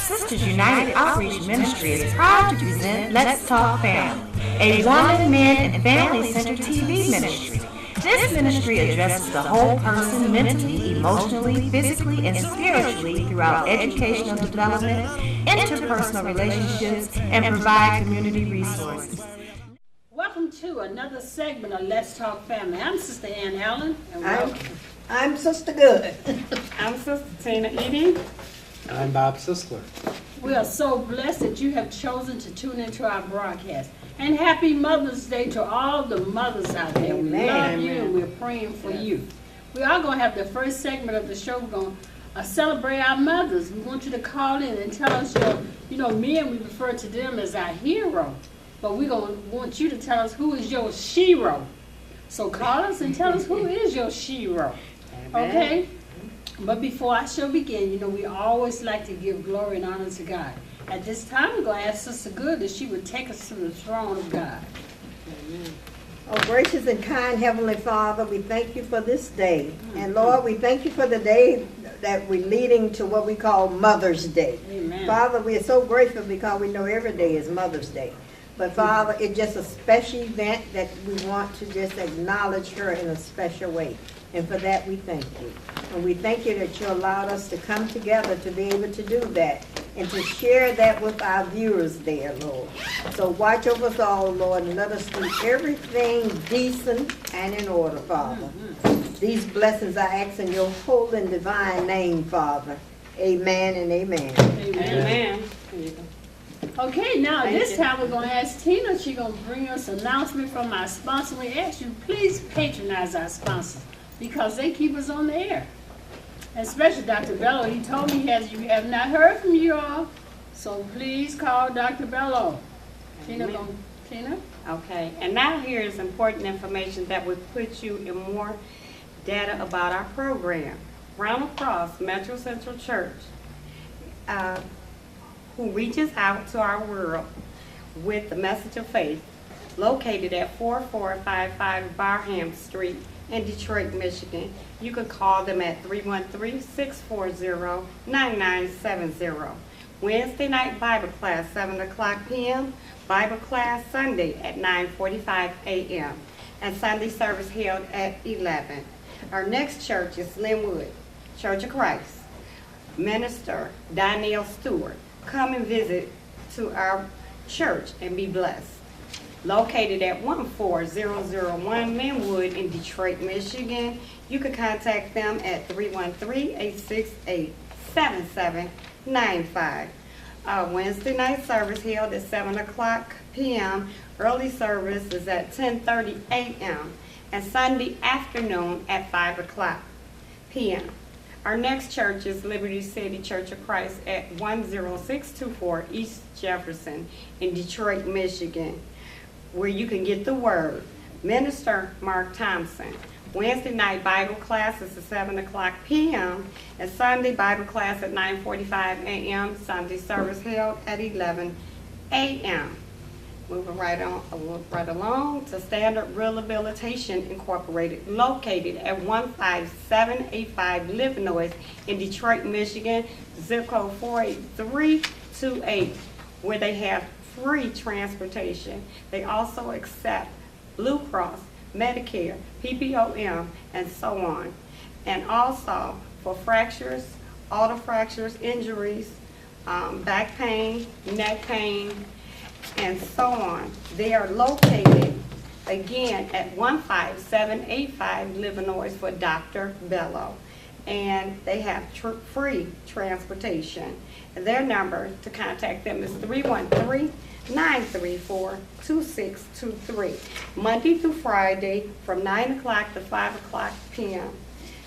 Sisters United Outreach Ministry is proud to present Let's Talk Family, a woman, men, and family-centered TV ministry. This ministry addresses the whole person mentally, emotionally, physically, and spiritually throughout educational development, interpersonal relationships, and provide community resources. Welcome to another segment of Let's Talk Family. I'm Sister Ann Allen. And I'm Sister Good. I'm Sister Tina Edie. I'm Bob Sisler. We are so blessed that you have chosen to tune into our broadcast. And happy Mother's Day to all the mothers out there. We love you and we're praying for you. We are going to have the first segment of the show. We're going to celebrate our mothers. We want you to call in and tell us men, we refer to them as our hero. But we're going to want you to tell us who is your shero. So call us and tell us who is your shero. Okay? But before our show begins, we always like to give glory and honor to God. At this time, we're going to ask Sister Good that she would take us to the throne of God. Amen. Oh, gracious and kind Heavenly Father, we thank you for this day. And Lord, we thank you for the day that we're leading to what we call Mother's Day. Amen. Father, we are so grateful because we know every day is Mother's Day. But Father, it's just a special event that we want to just acknowledge her in a special way. And for that, we thank you. And we thank you that you allowed us to come together to be able to do that and to share that with our viewers there, Lord. So watch over us all, Lord, and let us do everything decent and in order, Father. These blessings I ask in your holy and divine name, Father. Amen and amen. Amen. Okay, now this time we're going to ask Tina. She's going to bring us an announcement from our sponsor. We ask you, please patronize our sponsors because they keep us on the air. And especially Dr. Bello. He told me you have not heard from you all. So please call Dr. Bello. Tina? Okay, and now here is important information that would put you in more data about our program. Ronald Cross Metro Central Church, who reaches out to our world with the message of faith, located at 4455 Barham Street in Detroit, Michigan. You can call them at 313-640-9970. Wednesday night Bible class, 7 o'clock p.m. Bible class Sunday at 9:45 a.m. And Sunday service held at 11. Our next church is Linwood Church of Christ. Minister Danielle Stewart. Come and visit to our church and be blessed. Located at 14001 Linwood in Detroit, Michigan. You can contact them at 313-868-7795. Wednesday night service held at 7 o'clock p.m. Early service is at 10:30 a.m. and Sunday afternoon at 5 o'clock p.m. Our next church is Liberty City Church of Christ at 10624 East Jefferson in Detroit, Michigan, where you can get the word. Minister Mark Thompson. Wednesday night Bible class is at 7 o'clock p.m. and Sunday Bible class at 9:45 a.m. Sunday service held at 11 a.m. Moving right along to Standard Rehabilitation Incorporated, located at 15785 Livernois in Detroit, Michigan, zip code 48328, where they have free transportation. They also accept Blue Cross, Medicare, PPOM, and so on. And also for fractures, auto fractures, injuries, back pain, neck pain, and so on. They are located again at 15785 Livernois for Dr. Bello. And they have free transportation. And their number to contact them is 313-934-2623. Monday through Friday from 9 o'clock to 5 o'clock p.m.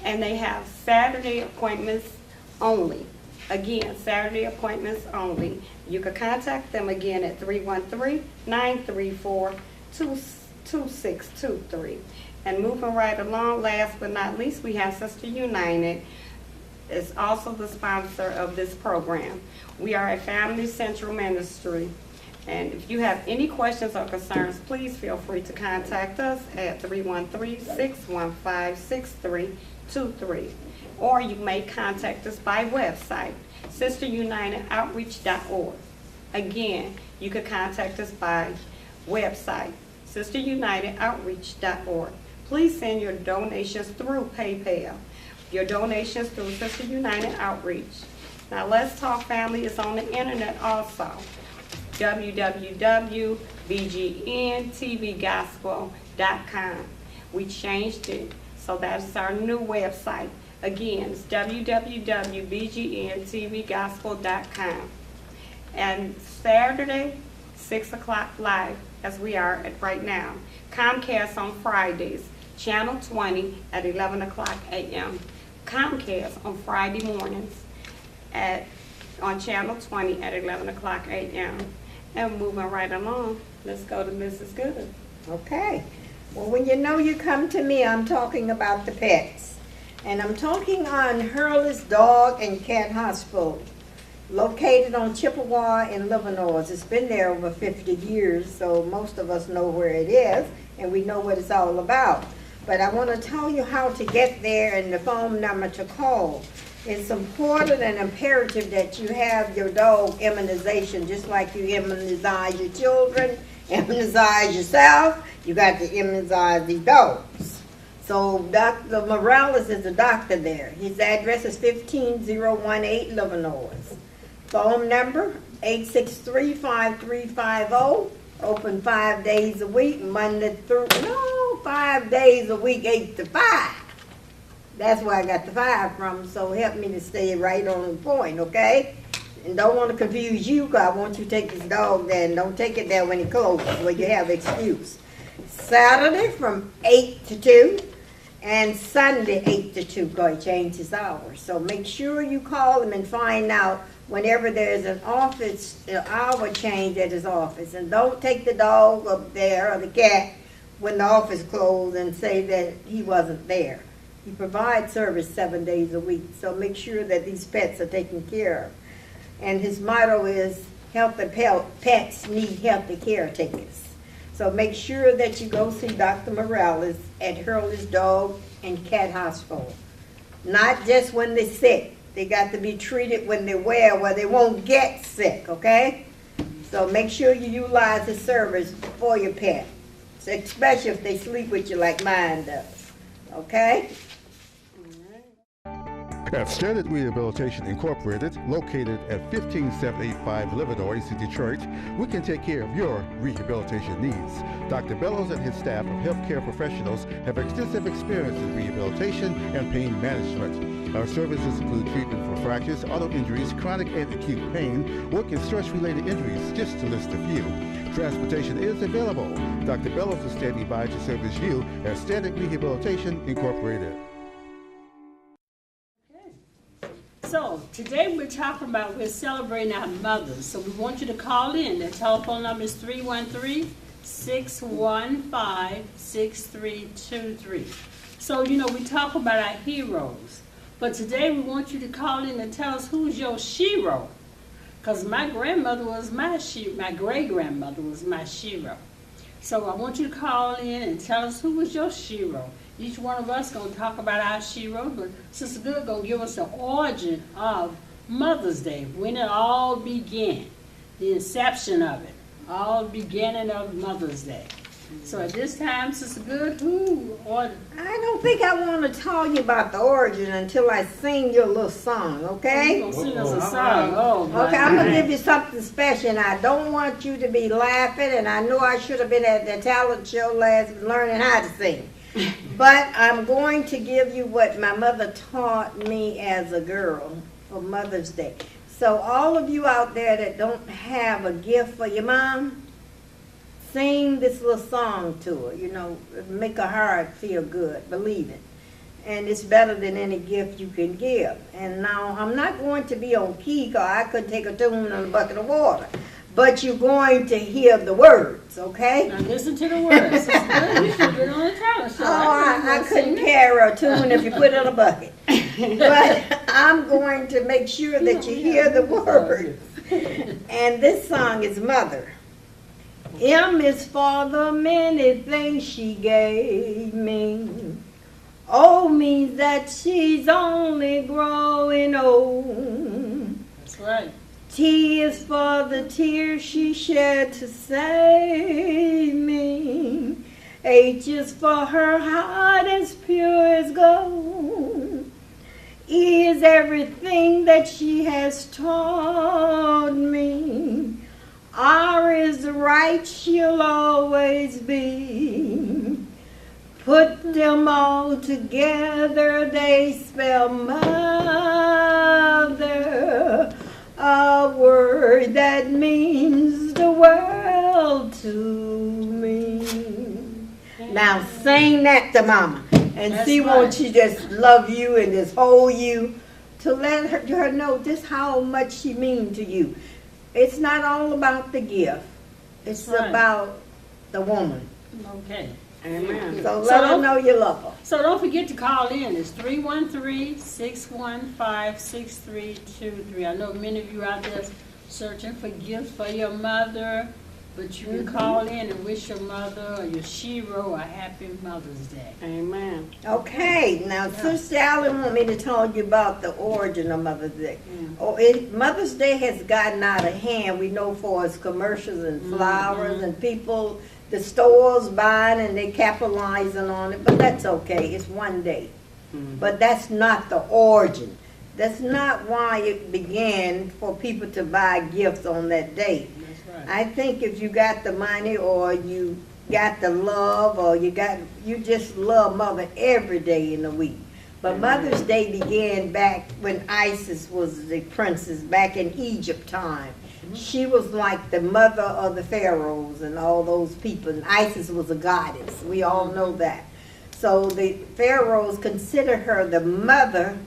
And they have Saturday appointments only. Again, Saturday appointments only. You can contact them again at 313-934-2623. And moving right along, last but not least, we have Sister United. Is also the sponsor of this program. We are a family central ministry. And if you have any questions or concerns, please feel free to contact us at 313-615-6323. or you may contact us by website, sisterunitedoutreach.org. Again, you could contact us by website, sisterunitedoutreach.org. Please send your donations through PayPal. Your donations through Sister United Outreach. Now, Let's Talk Family is on the internet also. www.bgntvgospel.com. We changed it, so that's our new website. Again, it's www.bgntvgospel.com. And Saturday, 6 o'clock live, as we are at right now. Comcast on Fridays, Channel 20 at 11 o'clock a.m. Comcast on Friday mornings on Channel 20 at 11 o'clock a.m. And moving right along, let's go to Mrs. Good. Okay. Well, when you know you come to me, I'm talking about the pets. And I'm talking on Hurley's Dog and Cat Hospital, located on Chippewa in Livernois. It's been there over 50 years, so most of us know where it is, and we know what it's all about. But I want to tell you how to get there and the phone number to call. It's important and imperative that you have your dog immunization, just like you immunize your children, immunize yourself. You got to immunize these dogs. So Dr. Morales is the doctor there. His address is 15018 Livernois. Phone number 863-5350. Open 5 days a week, Monday through, 5 days a week, 8 to 5. That's where I got the 5 from, so help me to stay right on the point, okay? And don't want to confuse you, because I want you to take this dog there, and don't take it there when it closes, where you have excuse. Saturday from 8 to 2, and Sunday 8 to 2, because he changed his hours. So make sure you call him and find out whenever there's an office, hour change at his office. And don't take the dog up there or the cat when the office closed and say that he wasn't there. He provides service 7 days a week, so make sure that these pets are taken care of. And his motto is, healthy pets need healthy caretakers. So make sure that you go see Dr. Morales at Hurley's Dog and Cat Hospital. Not just when they're sick. They got to be treated when they're well, where they won't get sick, okay? So make sure you utilize the service for your pet, especially if they sleep with you like mine does, okay? At Standard Rehabilitation Incorporated, located at 15785 Livernois in Detroit, we can take care of your rehabilitation needs. Dr. Bellows and his staff of healthcare professionals have extensive experience in rehabilitation and pain management. Our services include treatment for fractures, auto injuries, chronic and acute pain, work and stress-related injuries, just to list a few. Transportation is available. Dr. Bellows is standing by to service you at Standard Rehabilitation Incorporated. So today we're celebrating our mothers. So we want you to call in. The telephone number is 313-615-6323. So, we talk about our heroes. But today we want you to call in and tell us who's your shero. Because my grandmother was my great-grandmother was my shero. So I want you to call in and tell us who was your shero. Each one of us going to talk about our shero, but Sister Good going to give us the origin of Mother's Day, when it all began, the inception of it, all beginning of Mother's Day. So at this time, Sister Good, I don't think I want to tell you about the origin until I sing you a little song, okay? You're going to sing us a song. Okay, I'm going to give you something special, and I don't want you to be laughing, and I know I should have been at the talent show learning how to sing. But I'm going to give you what my mother taught me as a girl for Mother's Day. So all of you out there that don't have a gift for your mom, sing this little song to her, make her heart feel good, believe it. And it's better than any gift you can give. And now, I'm not going to be on key, because I could take a tune on a bucket of water. But you're going to hear the words, okay? Now listen to the words. You should have been on the talent show. I couldn't carry a tune if you put it in a bucket. But I'm going to make sure that you hear the words. And this song is Mother. M is for the many things she gave me. Old means that she's only growing old. That's right. T is for the tears she shed to save me. H is for her heart as pure as gold. E is everything that she has taught me. R is the right she'll always be. Put them all together, they spell mother, a word that means the world to me. Now sing that to Mama, and That's see right. won't she just love you and just hold you to let her know just how much she means to you. It's not all about the gift. It's That's right. about the woman. Okay. Amen. So let her know you love her. So don't forget to call in. It's 313-615-6323. I know many of you out there searching for gifts for your mother, but you can call in and wish your mother or your shero a happy Mother's Day. Amen. Okay, now Sister Allen want me to tell you about the origin of Mother's Day. Mother's Day has gotten out of hand. We know for its commercials and flowers and people, the stores buying and they capitalizing on it, but that's okay. It's one day. But that's not the origin. That's not why it began for people to buy gifts on that day. That's right. I think if you got the money or you got the love or you just love Mother every day in the week. But Mother's Day began back when Isis was the princess back in Egypt time. She was like the mother of the pharaohs and all those people. And Isis was a goddess. We all know that. So the pharaohs consider her the mother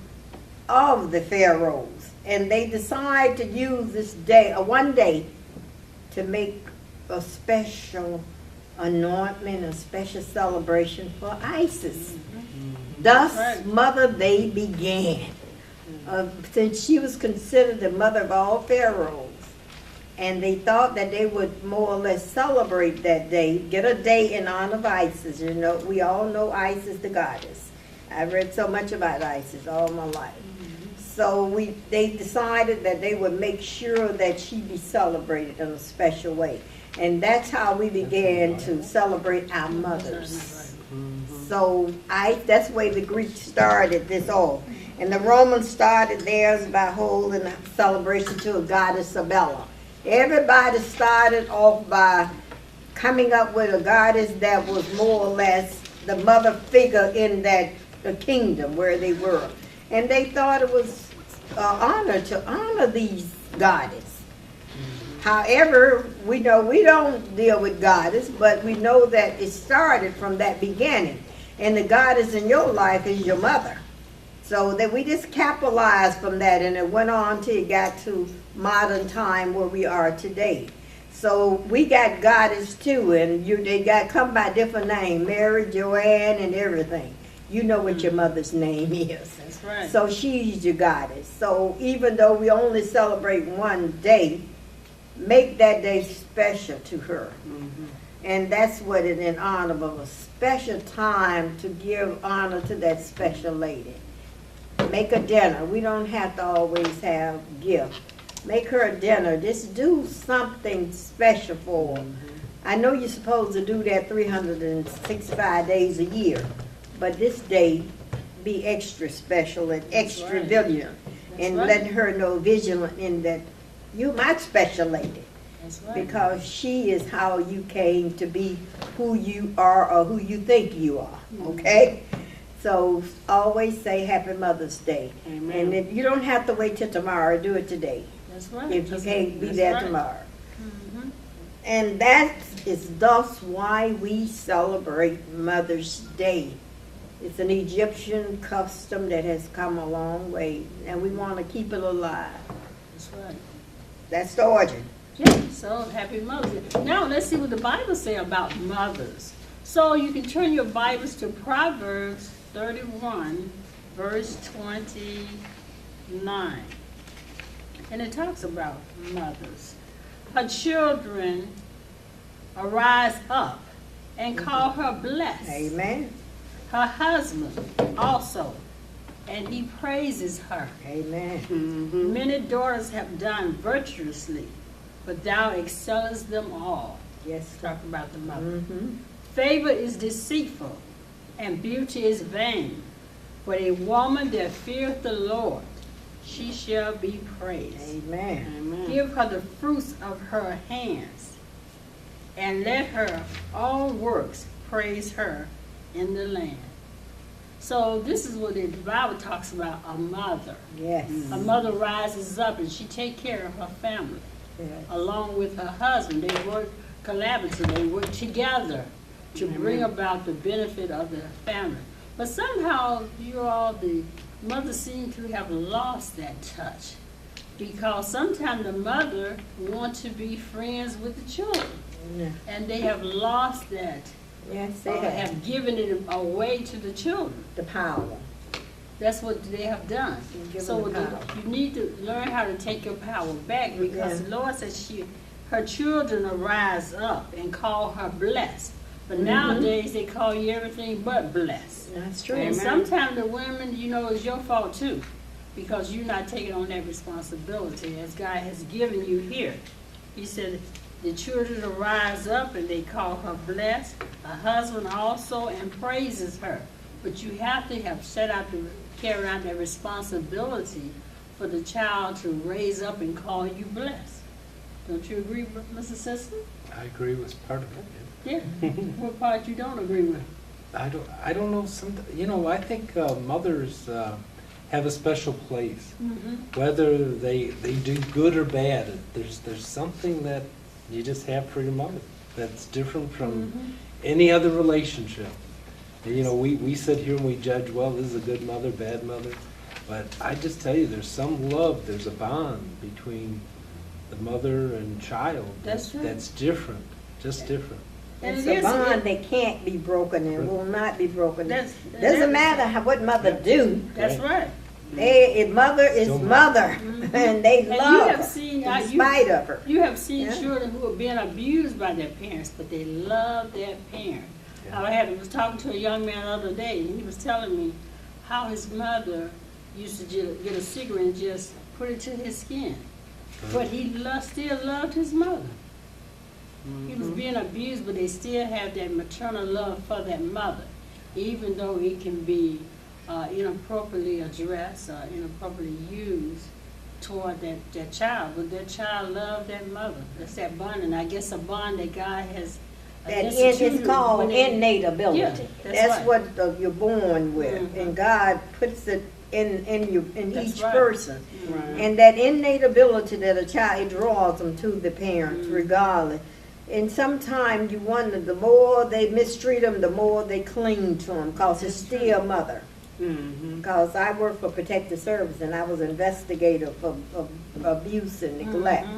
of the pharaohs. And they decide to use this day, one day, to make a special anointment, a special celebration for Isis. Thus, Right. Mother Day began. Since she was considered the mother of all pharaohs. And they thought that they would more or less celebrate that day, get a day in honor of Isis. You know, we all know Isis the goddess. I've read so much about Isis all my life. So they decided that they would make sure that she be celebrated in a special way. And that's how we began to celebrate our mothers. So that's the way the Greeks started this off. And the Romans started theirs by holding a celebration to a goddess Sabella. Everybody started off by coming up with a goddess that was more or less the mother figure in the kingdom where they were. And they thought it was honor to honor these goddesses. However, we know we don't deal with goddess, but we know that it started from that beginning. And the goddess in your life is your mother. So that we just capitalized from that, and it went on till it got to modern time where we are today. So we got goddess too, and they got come by different names, Mary, Joanne, and everything. You know what your mother's name is. That's right. So she's your goddess. So even though we only celebrate one day, make that day special to her. And that's what it in honor of a special time to give honor to that special lady. Make a dinner. We don't have to always have gifts. Make her a dinner. Just do something special for her. I know you're supposed to do that 365 days a year, but this day be extra special and extra right. vigilant, and right. letting her know vigilant in that you my special lady. That's right. Because she is how you came to be who you are or who you think you are, okay? So always say Happy Mother's Day. Amen. And if you don't have to wait till tomorrow, do it today. That's right. If you can't be That's there right. tomorrow. And that is thus why we celebrate Mother's Day. It's an Egyptian custom that has come a long way, and we want to keep it alive. That's right. That's the origin. Yeah, so happy Mother's Day. Now let's see what the Bible says about mothers. So you can turn your Bibles to Proverbs 31, verse 29. And it talks about mothers. Her children arise up and call her blessed. Amen. her husband also, and he praises her. Amen. Many daughters have done virtuously, but thou excellest them all. Yes. Talk about the mother. Mm-hmm. Favor is deceitful, and beauty is vain. But a woman that feareth the Lord, she shall be praised. Amen. Give her the fruits of her hands, and let her all works praise her in the land. So this is what the Bible talks about, a mother. Yes. A mother rises up and she take care of her family, Yes. along with her husband. They work collaboratively, they work together to bring about the benefit of the family. But somehow, you all, the mothers seem to have lost that touch, because sometimes the mother wants to be friends with the children, Yeah. and they have lost that, Yes, or they have have given it away to the children. the power. That's what they have done. Give So them the power. you need to learn how to take your power back, because the Lord says her children will rise up and call her blessed. But nowadays they call you everything but blessed. That's true. And sometimes the women, it's your fault too, because you're not taking on that responsibility as God has given you here. He said the children will rise up and they call her blessed. Her husband also, and praises her. But you have to have set out to carry out that responsibility for the child to raise up and call you blessed. Don't you agree, Mrs. Sister? I agree with part of it. Yeah. What part you don't agree with? I don't know. I think mothers have a special place. Whether they do good or bad, there's something that you just have for your mother that's different from any other relationship. We sit here and we judge, well, this is a good mother, bad mother. But I just tell you, there's some love, there's a bond between the mother and child That's right. that's different, just different. And It's it a is- bond that can't be broken and will not be broken. That's- Doesn't matter what mother do. That's right. Mother is Don't mother, and they And you love have her seen, in spite of her. You have seen Yeah. children who have been abused by their parents, but they love their parent. Yeah. I was talking to a young man the other day, and he was telling me how his mother used to get a cigarette and just put it to his skin. But he still loved his mother. He was being abused, but they still have that maternal love for that mother, even though it can be inappropriately addressed or inappropriately used toward that child. But that child loved that mother. That's that bond, and I guess a bond that God has instituted It's called when they- innate ability. Yeah, that's That's right. what you're born with, and God puts it in That's each right. person. And that innate ability that a child, it draws them to the parents regardless. And sometimes you wonder, the more they mistreat them, the more they cling to them, because it's still mother. Because I work for Protective Service, and I was investigator for abuse and neglect.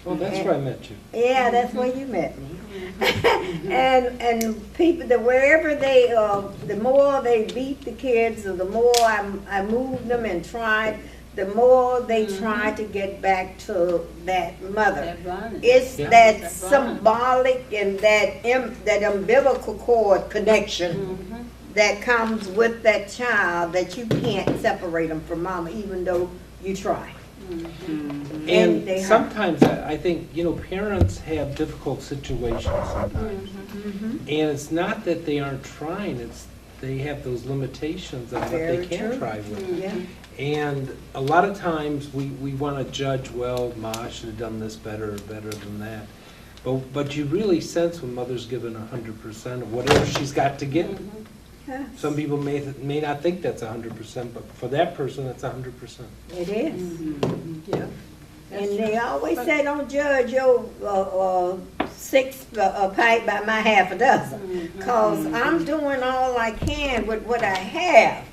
Well, that's where I met you. Yeah, that's where you met me. and people that wherever they, the more they beat the kids, or the more I moved them and tried, the more they try to get back to that mother. That bond. It's Yeah. that That bond. symbolic and that umbilical cord connection that comes with that child, that you can't separate them from mama, even though you try. And they hurt. sometimes I think, parents have difficult situations sometimes. And it's not that they aren't trying, it's they have those limitations on what Very they can true. try with. Yeah. And a lot of times we want to judge, well, Ma should have done this better than that. But you really sense when mother's given 100% of whatever she's got to give. Yeah. Some people may not think that's 100%, but for that person, that's 100%. It is. Yeah. And they always say, don't judge your six pipe by my half a dozen. Because I'm doing all I can with what I have.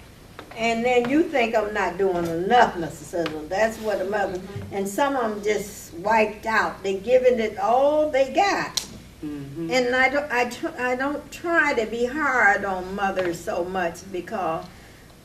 And then you think I'm not doing enough, Mr. Sizzle. That's what a mother, and some of them just wiped out. They giving it all they got. And I don't try to be hard on mothers so much, because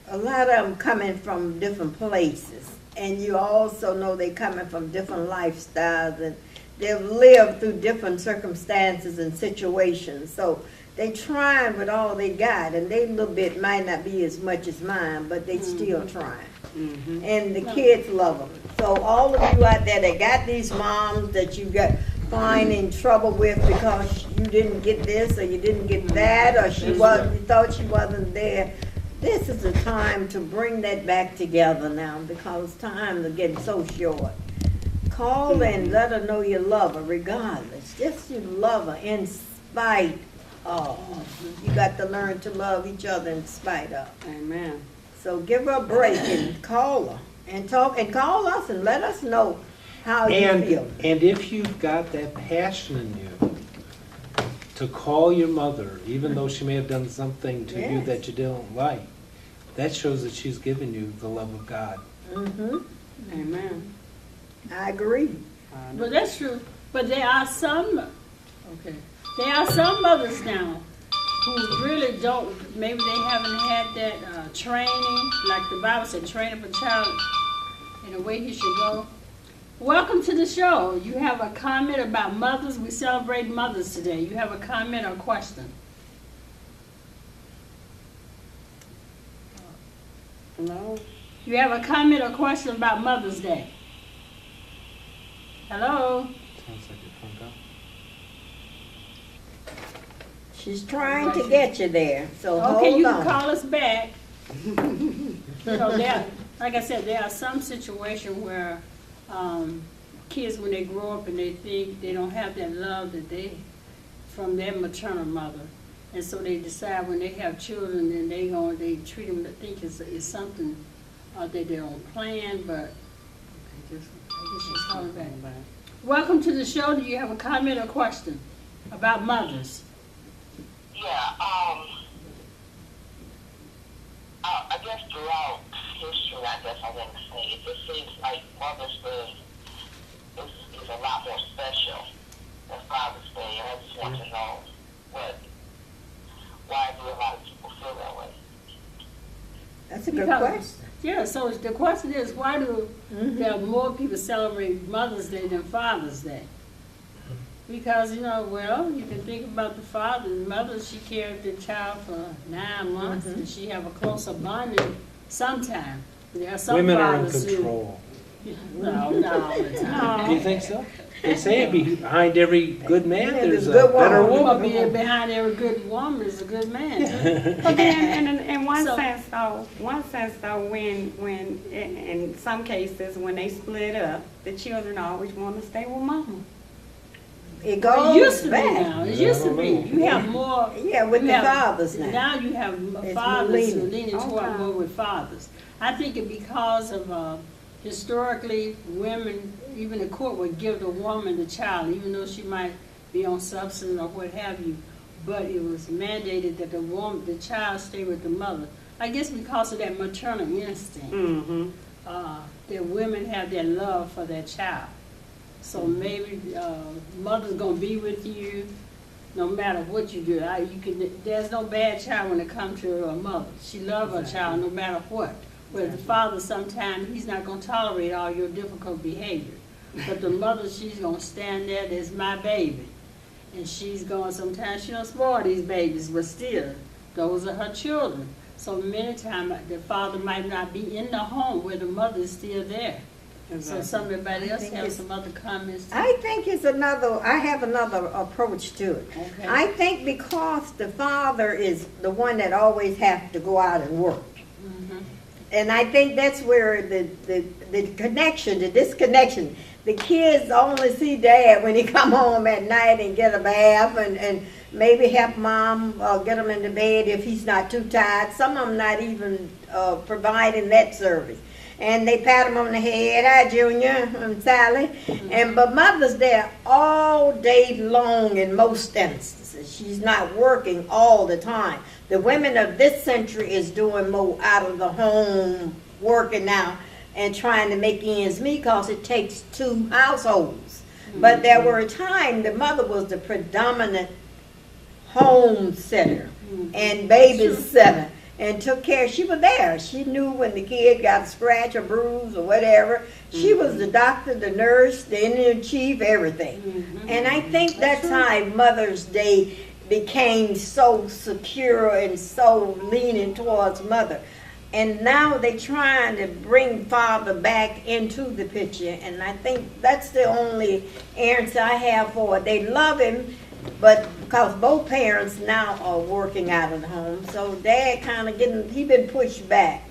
a lot of them coming from different places. And you also know they coming from different lifestyles, and they've lived through different circumstances and situations. So they trying with all they got, and they little bit might not be as much as mine, but they still trying. And the kids love them. So all of you out there that got these moms that you got find in trouble with because you didn't get this or you didn't get that, or you thought she wasn't there, this is the time to bring that back together now, because times are getting so short. Call and let her know you love her regardless. Just you love her in spite of. You got to learn to love each other in spite of. Amen. So give her a break and call her and talk, and call us and let us know how you feel. And if you've got that passion in you to call your mother, even though she may have done something to you that you don't like, that shows that she's given you the love of God. Amen. I agree. But that's true. But there are some mothers now who really don't, maybe they haven't had that training, like the Bible said, train up a child in the way he should go. Welcome to the show. You have a comment about mothers. We celebrate mothers today. You have a comment or question? Hello? You have a comment or question about Mother's Day? Hello? Sounds like your phone call. She's trying to get you there, so Okay, hold you on. can call us back. You know, like I said, there are some situations where kids, when they grow up and they think they don't have that love that they from their maternal mother, and so they decide when they have children, then they treat them to think it's something that they don't plan. But I guess she's calling back. Welcome to the show. Do you have a comment or question about mothers? Yeah, I guess throughout history, I want to say, it just seems like Mother's Day is a lot more special than Father's Day, and I just want to know why do a lot of people feel that way? That's a good question. Yeah, so the question is, why do there are more people celebrate Mother's Day than Father's Day? Because, you can think about the father and mother. She carried the child for 9 months, and she have a closer bonding sometime. There are some Women are in fathers control. No, not all the time. Do you think so? They say behind every good man there's a good woman. better Well, woman. being behind every good woman is a good man. But then, in one So- sense though, when in some cases when they split up, the children always want to stay with mama. It It goes used to be back. now. It Yeah, used I to don't be. know. You have more. Yeah, with you the have- fathers now. Now you have It's fathers who leaning. leaning toward Okay. more with fathers. I think it because of historically women, even the court would give the woman the child, even though she might be on substance or what have you. But it was mandated that the child stay with the mother. I guess because of that maternal instinct. Mm-hmm. That women have that love for their child. So maybe mother's gonna be with you no matter what you do. There's no bad child when it comes to a mother. She loves her child no matter what. Whereas the father, sometimes he's not gonna tolerate all your difficult behavior. But the mother, she's gonna stand there, there's my baby. And she's going, sometimes she don't spoil these babies, but still, those are her children. So many times the father might not be in the home where the mother is still there. So somebody else have some other comments. I think I have another approach to it. Okay. I think because the father is the one that always has to go out and work. And I think that's where the connection, the disconnection, the kids only see dad when he come home at night and get a bath and maybe help mom get him into bed if he's not too tired. Some of them not even providing that service. And they pat him on the head, hi Junior, I'm Sally. But mother's there all day long in most instances. She's not working all the time. The women of this century is doing more out of the home, working now and trying to make ends meet because it takes 2 households. But there were a time the mother was the predominant home sitter and babysitter and took care. She was there. She knew when the kid got a scratch or bruise or whatever. She was the doctor, the nurse, the Indian chief, everything. And I think that's how Mother's Day became so secure and so leaning towards mother. And now they're trying to bring father back into the picture, and I think that's the only answer I have for it. They love him, but because both parents now are working out of the home, so dad kind of he been pushed back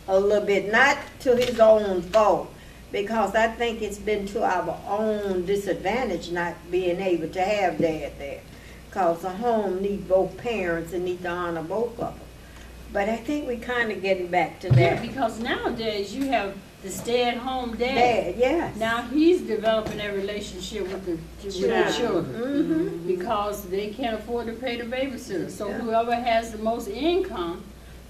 a little bit, not to his own fault, because I think it's been to our own disadvantage not being able to have dad there. Because a home needs both parents and need to honor both of them. But I think we kind of getting back to Yeah, that. because nowadays you have the stay-at-home dad. Dad, yes. Now he's developing a relationship with the children Mm-hmm. because they can't afford to pay the babysitter. So Yeah. whoever has the most income,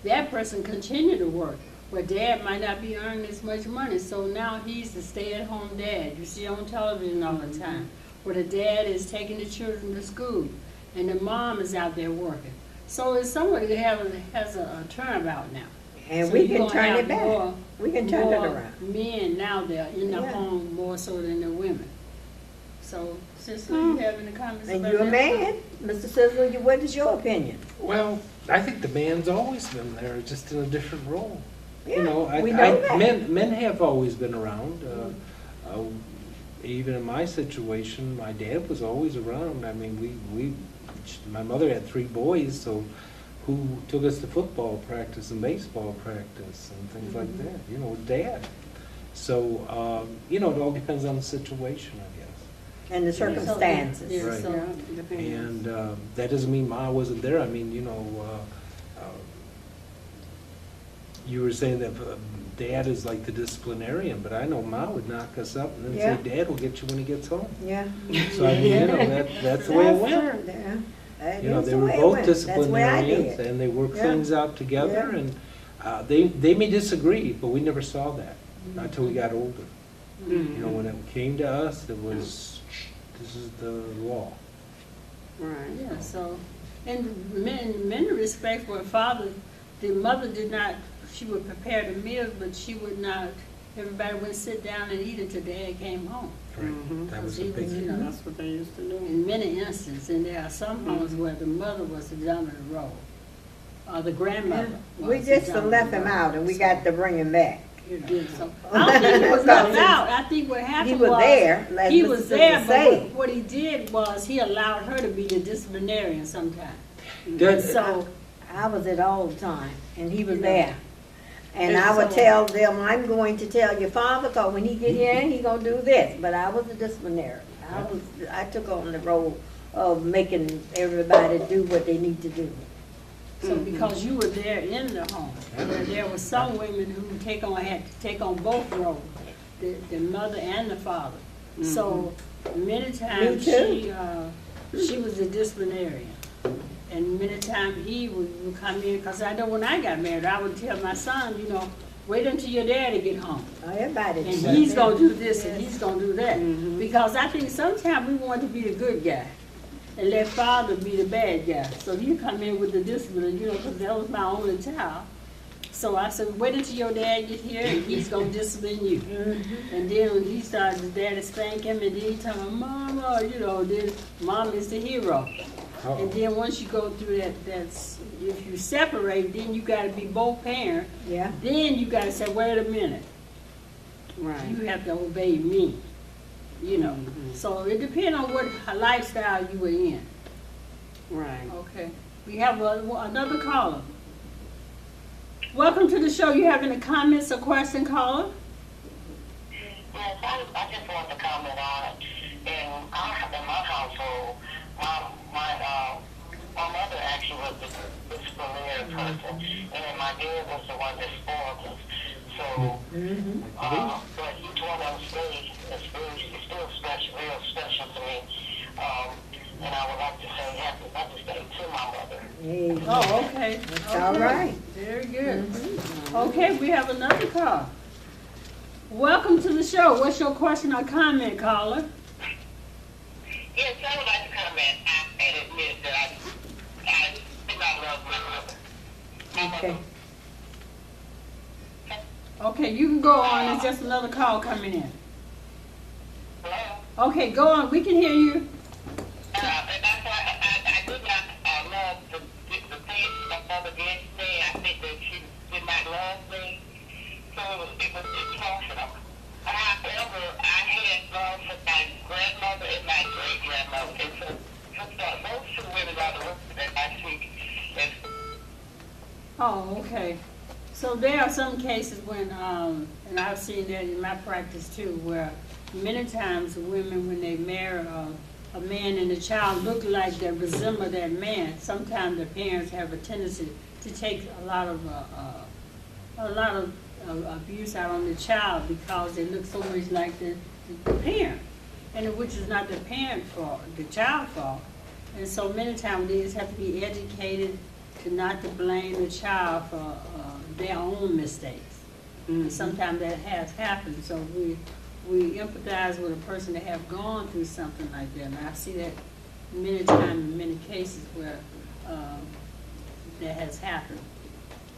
that person continue to work. Where dad might not be earning as much money, so now he's the stay-at-home dad. You see on television all the time, where the dad is taking the children to school and the mom is out there working. So it's somebody that has a turnabout now. And So we you're can gonna turn have it back. more- We can turn it more around. Men now they're in the Yeah. home more so than the women. So, sister, you have any comments And about you're a that? man, Mr. Sizzle, what is your opinion? Well, I think the man's always been there, just in a different role. Yeah, You know, we know that. men have always been around. Even in my situation, my dad was always around. I mean, my mother had 3 boys, so who took us to football practice and baseball practice and things like that? You know, dad. So, you know, it all depends on the situation, I guess. And the circumstances. Yeah, Right. so- And that doesn't mean Ma wasn't there. I mean, you know, you were saying that Dad is like the disciplinarian, but I know Ma would knock us up and then Yeah. say, Dad will get you when he gets home. Yeah. So I mean, you know, that's the way it went. That's true, yeah. That You know, is they the were way it both went. That's the way I disciplinarians did. and they worked Yeah. things out together Yeah. and they may disagree, but we never saw that until we got older. You know, when it came to us, it was, this is the law. Right. Yeah, so, and many respects where father, the mother did not, she would prepare the meals, but she would not, everybody would sit down and eat until dad came home. Right. That was a He big was, you thing. know, That's what they used to do. in many instances, and there are some homes where the mother was the dominant role, or the grandmother was We the just dominant left him role. out and we got to bring him back. You know, so, I don't think he was left out. I think what happened He was there, like he Mr. was Sizzle there, but said. what he did was he allowed her to be the disciplinarian sometimes. That- And so, I was it all the time, and he was You know. there. And And I would so- tell them, I'm going to tell your father, because when he get here, he gonna do this. But I was a disciplinarian. I took on the role of making everybody do what they need to do. so because you were there in the home, where there were some women who had to take on both roles, the mother and the father. So many times too. she was the disciplinarian. And many times he would come in, because I know when I got married, I would tell my son, you know, wait until your daddy get home. Oh, everybody. And did he's that. gonna do this and he's gonna do that. Because I think sometimes we want to be the good guy and let father be the bad guy. So he come in with the discipline, you know, because that was my only child. So I said, wait until your dad get here and he's gonna discipline you. And then when he started, his daddy spank him and then he tell him, Mama, you know, then Mom is the hero. Uh-oh. And then once you go through that's, if you separate, then you gotta be both parents. Yeah. Then you gotta say, wait a minute. Right. You have to obey me, you know. So it depends on what lifestyle you were in. Right. Okay. We have another caller. Welcome to the show. You have any comments or question, caller? Yes, I just want to comment on it. In my household, my mother actually was the disciplinary person, and my dad was the one that spoiled us. So, but each one of them is still special, real special to me. And I would like to say happy Mother's Day to my mother. Hey, Oh, okay. That's all right. Very good. Okay, we have another call. Welcome to the show. What's your question or comment, caller? Yes, I would like to comment and admit that I think I love my mother. My Okay. mother. Okay, you can go on. There's just another call coming in. Hello? Okay, go on. We can hear you. That's why I did not that loved me. So it was impossible. However, I had love for my grandmother and my great-grandmother. And so those two women are the ones that I think is. Oh, okay. So there are some cases when, and I've seen that in my practice too, where many times women, when they marry a man and the child look like they resemble that man, sometimes the parents have a tendency to take a lot of abuse out on the child because they look so much like the parent, and which is not the parent fault, the child fault. And so many times they just have to be educated to not to blame the child for their own mistakes. And sometimes that has happened. So we empathize with a person that have gone through something like that. And I see that many times in many cases where that has happened.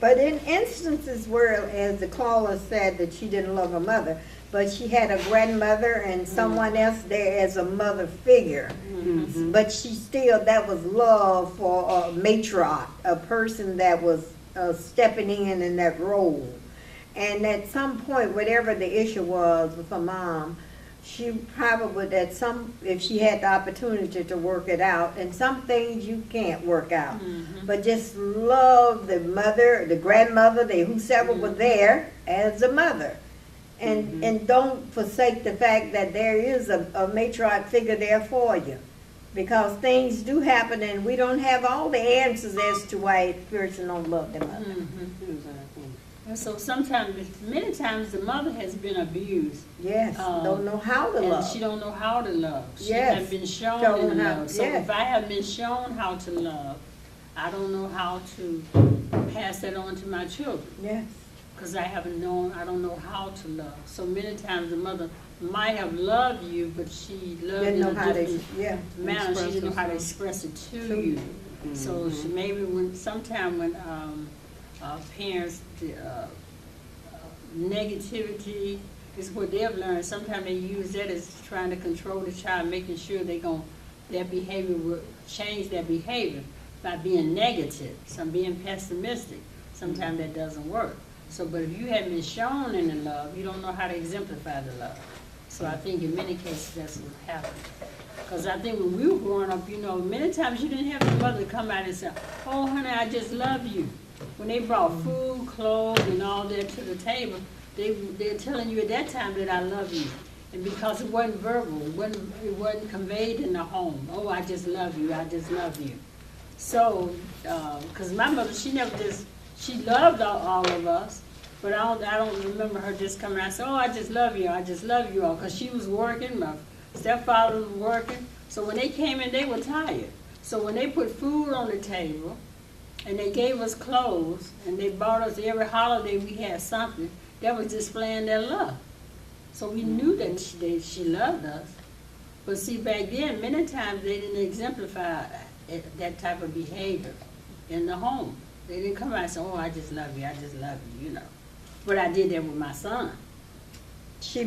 But in instances where, as the caller said, that she didn't love her mother, but she had a grandmother and someone else there as a mother figure. But she still, that was love for a matriarch, a person that was stepping in that role. And at some point, whatever the issue was with her mom, she probably would if she had the opportunity to work it out, and some things you can't work out, but just love the mother, the grandmother, whosoever was there as a mother. And don't forsake the fact that there is a matriarch figure there for you. Because things do happen and we don't have all the answers as to why a person don't love their mother. And so sometimes, many times the mother has been abused. Yes, don't know how to love. And she don't know how to love. She Yes, has been shown shown to how- love. So yes. if I have been shown how to love, I don't know how to pass that on to my children. Yes. Because I don't know how to love. So many times the mother might have loved you, but she loved Didn't in know a how to, different manner. She didn't know how to express it to you. So she maybe sometime when parents, negativity is what they've learned. Sometimes they use that as trying to control the child, making sure their behavior will change their behavior by being negative, some being pessimistic. Sometimes that doesn't work. So, but if you haven't been shown any love, you don't know how to exemplify the love. So I think in many cases that's what happened. Because I think when we were growing up, many times you didn't have your mother come out and say, "Oh, honey, I just love you." When they brought food, clothes, and all that to the table, they're telling you at that time that I love you. And because it wasn't verbal, it wasn't conveyed in the home. "Oh, I just love you, I just love you." So, because my mother, she loved all of us, but I don't remember her just coming out and saying, "Oh, I just love you all," because she was working, my stepfather was working. So when they came in, they were tired. So when they put food on the table, and they gave us clothes, and they bought us every holiday we had something, that was displaying their love. So we knew that she loved us. But see, back then, many times they didn't exemplify that type of behavior in the home. They didn't come out and say, "Oh, I just love you, But I did that with my son. She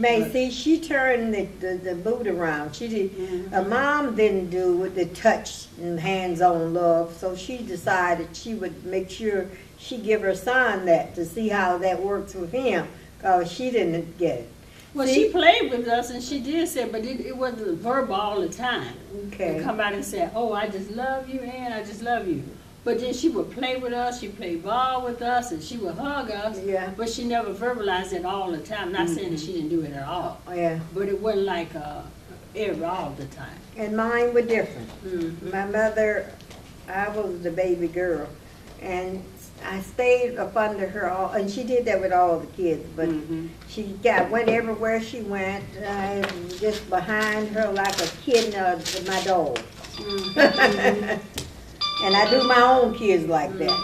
turned the boot around. She did. Her mom didn't do with the touch and hands-on love, so she decided she would make sure she give her son that to see how that works with him, because she didn't get it. Well, she played with us, and she did say, but it wasn't verbal all the time. Okay. And come out and say, "Oh, I just love you, and I just love you." But then she would play with us, she played ball with us, and she would hug us. Yeah. But she never verbalized it all the time. Not saying that she didn't do it at all. Yeah. But it wasn't like all the time. And mine were different. My mother, I was the baby girl, and I stayed up under her all, and she did that with all the kids, but she went everywhere she went, just behind her like a kid with my dog. And I do my own kids like that.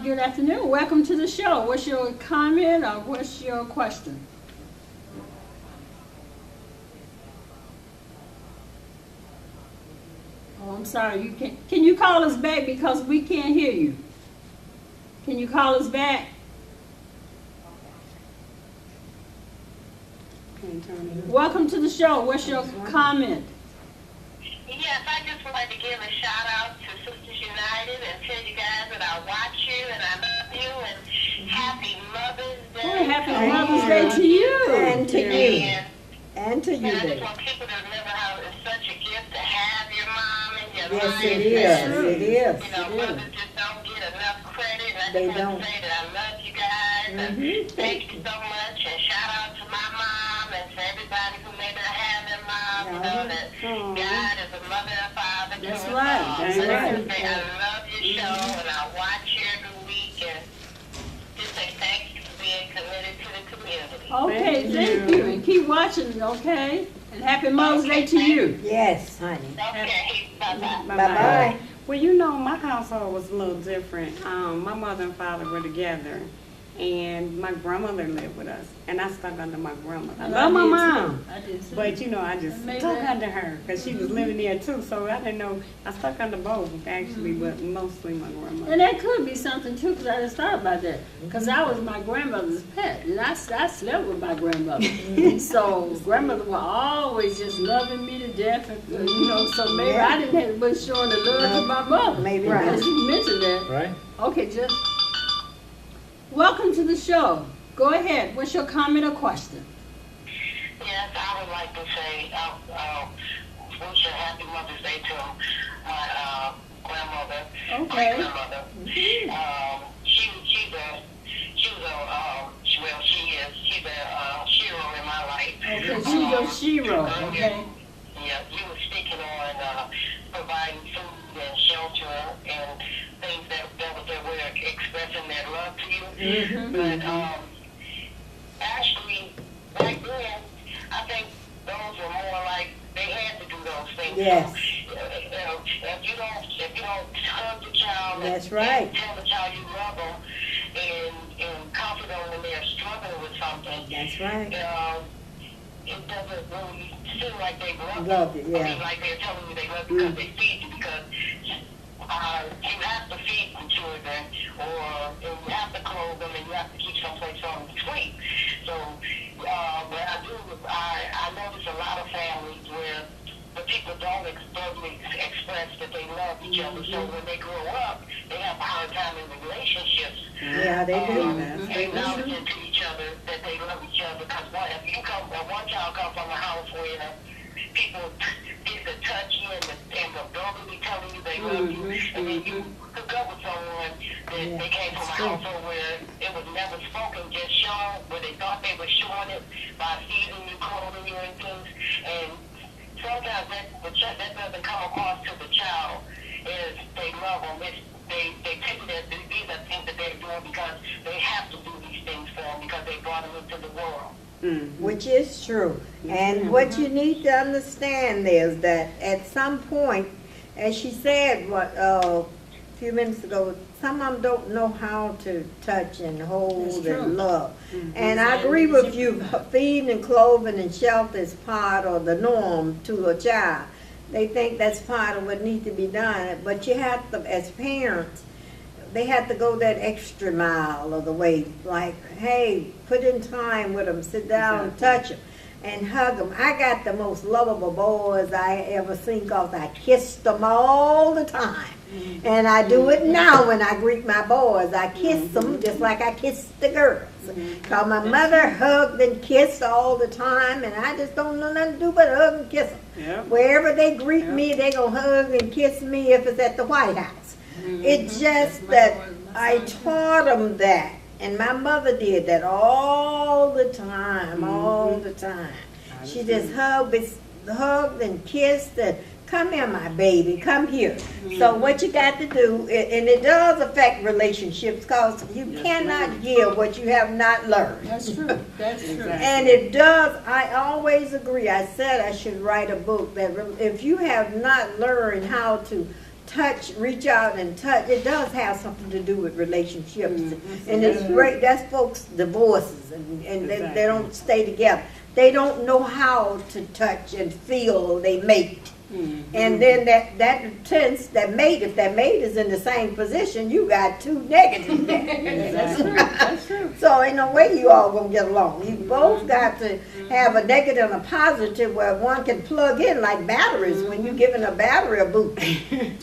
Good afternoon. Welcome to the show. What's your comment or what's your question? Oh, I'm sorry. Can you call us back because we can't hear you? Can you call us back? Welcome to the show. What's your comment? Yes, I just wanted to give a shout out to Sisters United and tell you guys that I watch you and I love you and happy Mother's Day. Well, happy Mother's Day to you. And to you. And, And to you, and I just baby. want people to remember how it's such a gift to have your mom in your Yes, life. it is. true. It is. You know, It is. mothers just don't get enough credit. And I They just want don't. to say that I love you guys. And thank you so much. And shout out to my mom and to everybody who may not have their mom. You know that God is a mother and father to That's us right. all. That's So I right. just say I love your show and I watch you every week and just say thank you for being committed to the community. Okay, thank you. And keep watching, okay? And happy Mother's Day to you. Yes, honey. Okay, bye-bye. Bye-bye. Well, you know, my household was a little different. My mother and father were together, and my grandmother lived with us, and I stuck under my grandmother. I love my did too. mom, I did too. but you know, I just Maybe stuck that- under her because she was living there too. So I didn't know. I stuck under both actually, but mostly my grandmother. And that could be something too, because I just thought about that. Because I was my grandmother's pet, and I slept with my grandmother. And so grandmother was always just loving me to death, and, you know. So maybe Yeah. I didn't have much showing the love to my mother. Maybe Right. not. As you mentioned that. Right? Okay, just welcome to the show. Go ahead. What's your comment or question? Yes, I would like to say, wish a happy Mother's Day to my grandmother, Okay. great grandmother. She's a hero in my life. Okay, she's your shiro. Okay. Yeah, you were speaking on providing food and shelter and things that were expressing their love to you. But actually, back then, I think those were more like they had to do those things. Yes. So, if you don't hug the child, That's and right. tell the child you love them, and comfort them when they're struggling with something, That's right. it doesn't really seem like they love Love you. it, yeah. I mean, like they're telling you they love you because they feed you, because you have to feed the children, or you have to clothe them, and you have to keep someplace for them to sleep. So, what I notice a lot of families where the people don't express that they love each other. So when they grow up, they have a hard time in relationships. Yeah, they do. Acknowledging to each other that they love each other. Because one child comes from a house where people get to touch you and verbally telling you they love you, and then you hook up with someone that they came from a household where it was never spoken, just shown, where they thought they were showing it by feeding you, clothing you, and things. And sometimes that doesn't come across to the child as they love them. They take that these are things that they're doing because they have to do these things for them because they brought them into the world. Which is true. And what you need to understand is that at some point, as she said a few minutes ago, some of them don't know how to touch and hold and love. And I agree with you, feeding and clothing and shelter is part of the norm to a child. They think that's part of what needs to be done. But you have to, as parents, they have to go that extra mile of the way. Like, hey, put in time with them, sit down and touch them and hug them. I got the most lovable boys I ever seen because I kissed them all the time. And I do it now when I greet my boys. I kiss them just like I kiss the girls. Because my mother hugged and kissed all the time, and I just don't know nothing to do but hug and kiss them. Yep. Wherever they greet me, they going to hug and kiss me if it's at the White House. It's just that I taught them that. And my mother did that all the time, all the time. She just hugged and kissed and, come here, my baby, come here. So what you got to do, and it does affect relationships because you cannot give what you have not learned. That's true. That's true. And it does, I always agree. I said I should write a book that if you have not learned how to touch, reach out and touch, it does have something to do with relationships. And it's great, that's folks' divorces and they don't stay together. They don't know how to touch and feel they mate. And then that tense, that mate, if that mate is in the same position, you got two negatives there. That's true, that's true. So ain't no way you all gonna get along. You both got to have a negative and a positive where one can plug in like batteries. When you're giving a battery a boot,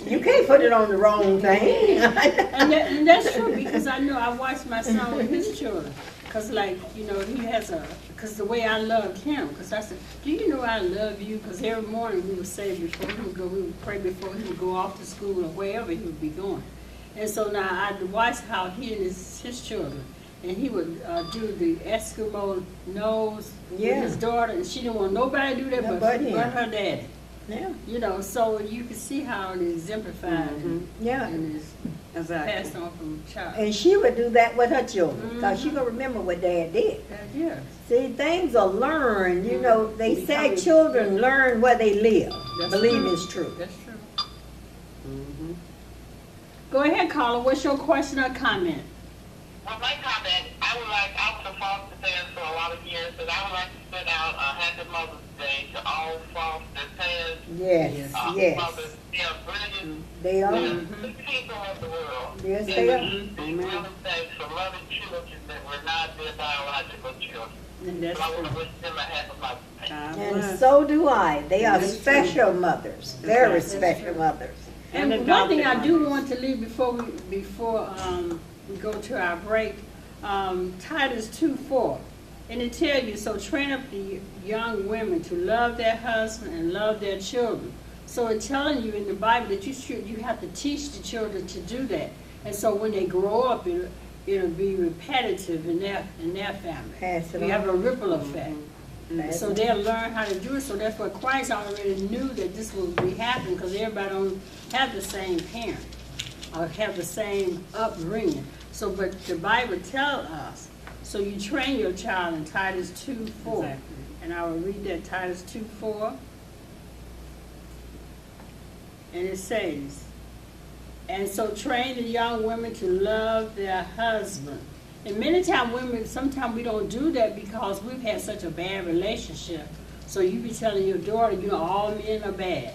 you can't put it on the wrong thing. And that's true, because I know I watched my son with his children. Because, like, you know, he has because the way I loved him, because I said, do you know I love you? Because every morning we would say before he would go, we would pray before he would go off to school or wherever he would be going. And so now I watched how he and his children, and he would do the Eskimo nose with his daughter, and she didn't want nobody to do that but her daddy. Yeah. You know, so you can see how it is exemplified and is passed on from child. And she would do that with her children, because she gonna remember what Dad did. Yes. See, things are learned. You know, they say children learn where they live. Believe me, it's true. That's true. Go ahead, caller. What's your question or comment? Well, my comment, I was a foster parent for a lot of years, and I would like to send out a Happy Mother's Day to all foster parents. Yes. Mothers, they are brilliant. They are. The people of the world. Yes, they are. They really thanks for loving children that were not their biological children. And that's So I want true. to wish them a Happy Mother's Day. And so do I. They are special mothers, very special mothers. And one thing I do want to leave before we go to our break, Titus 2:4, and it tells you, so train up the young women to love their husband and love their children. So it's telling you in the Bible that you have to teach the children to do that, and so when they grow up, it'll be repetitive in their family. Pass it You on. have a ripple effect. Pass So it they'll learn how to do it. So that's what Christ already knew that this would be happening, because everybody don't have the same parent or have the same upbringing. So, but the Bible tells us, so you train your child in Titus 2:4. Exactly. And I will read that, Titus 2:4. And it says, and so train the young women to love their husband. And many times sometimes we don't do that because we've had such a bad relationship. So you be telling your daughter, you know, all men are bad.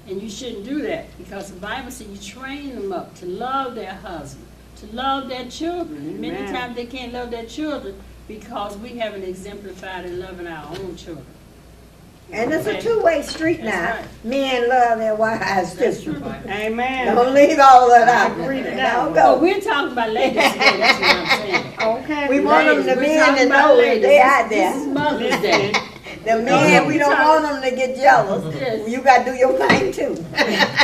And you shouldn't do that, because the Bible says you train them up to love their husband, to love their children. And many Amen. times they can't love their children because we haven't exemplified in loving our own children. And it's a two-way street now. That's right. Men love their wives That's too. true. Amen. Don't leave all that out. I agree to that. Don't Oh, go. we're talking about ladies today, that's what I'm saying. Okay. We want them to We're men talking to about know that ladies. they out This is there. Mother's Day. The men, we don't want them to get jealous. Yes. You gotta do your thing too.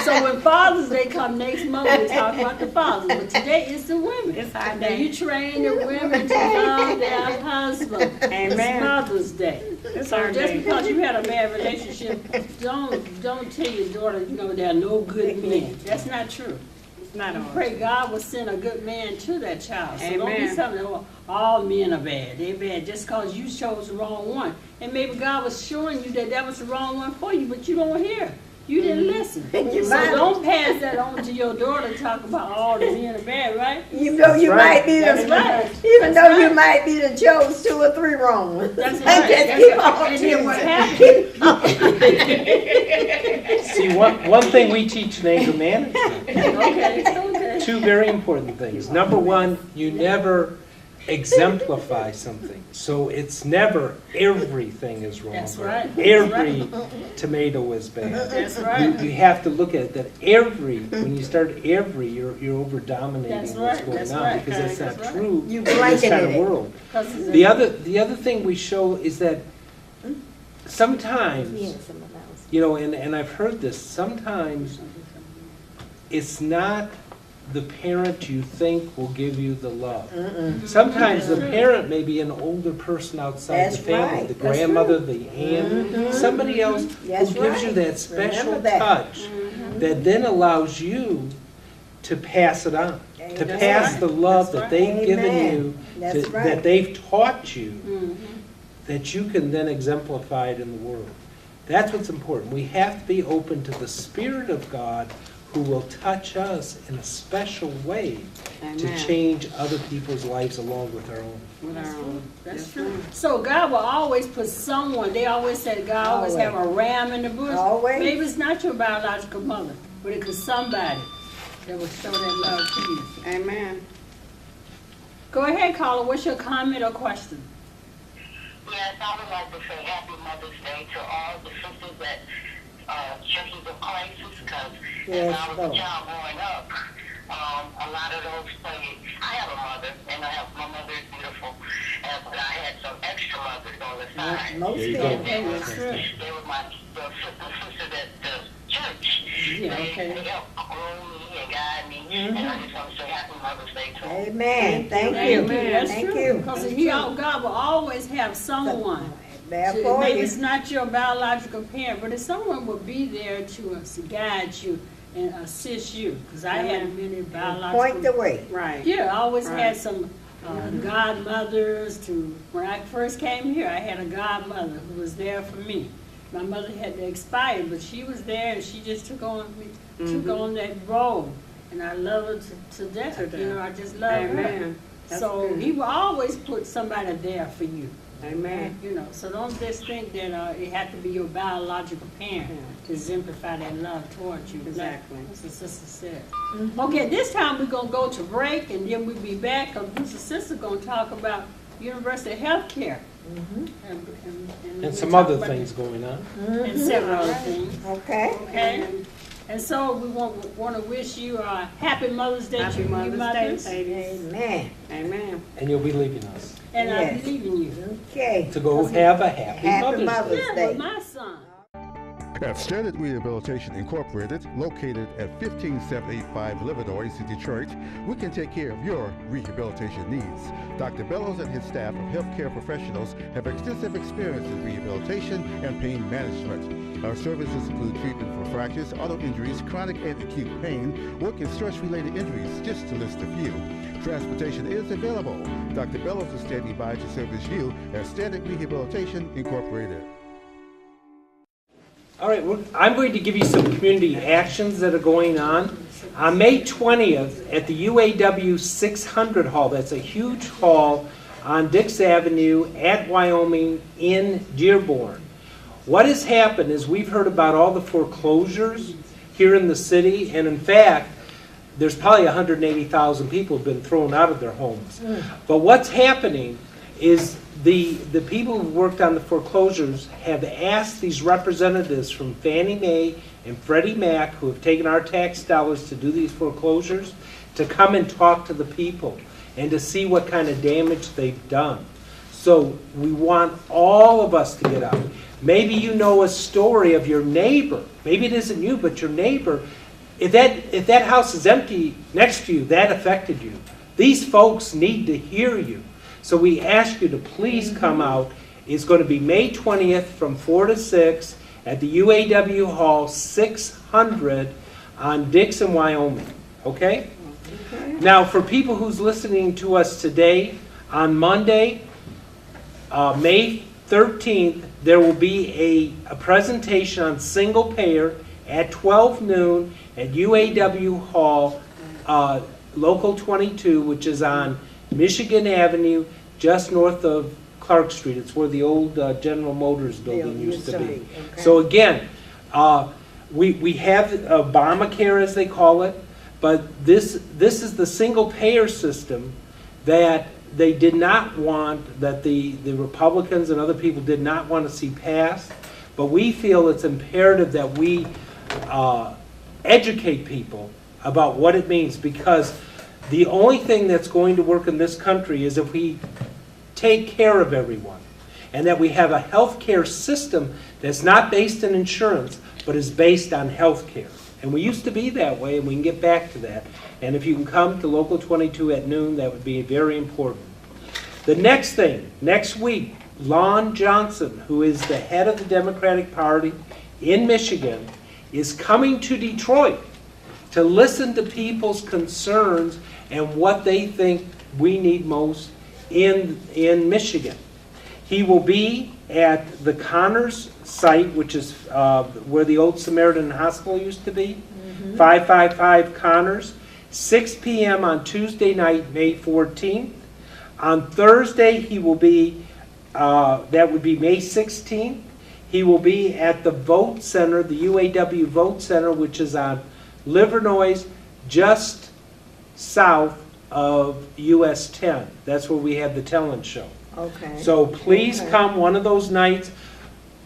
So when Father's Day come next month, we talk about the fathers, but today it's the women. It's our Now day. you train the women to love their husband. Amen. It's Mother's Day. It's So our just day. because you had a bad relationship, don't tell your daughter, you know, there are no good men. That's not true. It's not You ours. pray God will send a good man to that child. So don't be Amen. telling them, oh, all men are bad. They're bad just because you chose the wrong one. And maybe God was showing you that was the wrong one for you, but you don't hear. You didn't listen. You So might- don't pass that on to your daughter and talk about all the men are bad, right? Even though you might be That's the, right. even That's though you right. might be the chose 2 or 3 wrong ones. That's And right. just That's keep right. on And then what choosing. happened? See, one thing we teach in anger management, Okay. two very important things. Number one, you never exemplify something. So it's never everything is wrong. That's or right. Every tomato is bad. That's right. You have to look at that when you start you're over dominating That's what's right, going that's on, right, because that's that's not right. true You in this blanket kind of it. world. 'Cause it's a- The other thing we show is that sometimes, and I've heard this, sometimes it's not the parent you think will give you the love. Sometimes the parent may be an older person outside That's the family, right. the That's grandmother, the aunt, somebody else That's who gives you right. that special Remember that. touch that then allows you to pass it on, to That's pass right. the love That's that they've given Amen. you, That's right. that they've taught you, Mhm. that you can then exemplify it in the world. That's what's important. We have to be open to the Spirit of God who will touch us in a special way to Amen. change other people's lives along with our own. With our own. That's Yes, true. ma'am. So God will always put someone, they always say God always have a ram in the bush. Always. Maybe it's not your biological mother, but it could somebody that will show that love to you. Amen. Go ahead, caller. What's your comment or question? Yes, I would like to say Happy Mother's Day to all the sisters at Churches of Christ, because Yes, as I was Lord. a child growing up, a lot of those played. I have a mother, and my mother is beautiful, but I had some extra mothers on the side. Most There you of go. them. They were, That's true. they were the sisters at the church. Yeah, okay. They helped groom me and guide me, and I just want to say Happy Mother's Day to them. Amen. Thank you. That's Thank true. you. Because God will always have someone. Therefore, Maybe you it's not your biological parent, but if someone will be there to guide you and assist you. Because I had many biological. point the way. Right. Yeah, I always Right. had some godmothers to, when I first came here, I had a godmother who was there for me. My mother had to expire, but she was there and she just took on that role. And I love her to death. To death. You know, I just love her. Amen. That's So good. he will always put somebody there for you. Amen. You know, so don't just think that it had to be your biological parent to exemplify that love towards you. Exactly. Like the sister said. Okay, this time we're gonna go to break and then we'll be back. The sister gonna talk about universal health care. And And some other things going on. and several other things. Okay. Okay. And so we want to wish you a happy Mother's Day Happy to you Mother's mothers. Day, ladies. Amen. Amen. And you'll be leaving us And I'm Yes. leaving you. Okay. to go have a happy Happy Mother's Mother's Day. Yeah, Day. with my son. At Standard Rehabilitation Incorporated, located at 15785 Livernois in Detroit, we can take care of your rehabilitation needs. Dr. Bellows and his staff of healthcare professionals have extensive experience in rehabilitation and pain management. Our services include treatment for fractures, auto injuries, chronic and acute pain, work and stress-related injuries, just to list a few. Transportation is available. Dr. Bellows is standing by to service you at Standard Rehabilitation Incorporated. All right, I'm going to give you some community actions that are going on. On May 20th at the UAW 600 Hall, that's a huge hall on Dix Avenue at Wyoming in Dearborn. What has happened is we've heard about all the foreclosures here in the city, and in fact, there's probably 180,000 people who have been thrown out of their homes. But what's happening is the people who worked on the foreclosures have asked these representatives from Fannie Mae and Freddie Mac, who have taken our tax dollars to do these foreclosures, to come and talk to the people and to see what kind of damage they've done. So we want all of us to get out. Maybe you know a story of your neighbor. Maybe it isn't you, but your neighbor. If that house is empty next to you, that affected you. These folks need to hear you. So we ask you to please come out. It's going to be May 20th from 4 to 6 at the UAW Hall 600 on Dix in Wyoming. Okay? Now, for people who's listening to us today, on Monday, May 13th, there will be a presentation on single payer at 12 noon at UAW Hall, Local 22, which is on Michigan Avenue, just north of Clark Street. It's where the old General Motors building used to be. Okay. So again, we have Obamacare, as they call it, but this is the single payer system that they did not want, that the Republicans and other people did not want to see passed. But we feel it's imperative that we educate people about what it means, because the only thing that's going to work in this country is if we take care of everyone, and that we have a health care system that's not based in insurance, but is based on health care. And we used to be that way, and we can get back to that. And if you can come to Local 22 at noon, that would be very important. The next thing, next week, Lon Johnson, who is the head of the Democratic Party in Michigan, is coming to Detroit to listen to people's concerns and what they think we need most in Michigan. He will be at the Connors site, which is where the old Samaritan Hospital used to be. 555 Connors, 6 p.m. on Tuesday night, May 14th. On Thursday, he will be, that would be May 16th. He will be at the Vote Center, the UAW Vote Center, which is on Livernois, just south of US 10. That's where we have the talent show. Okay. So please come one of those nights.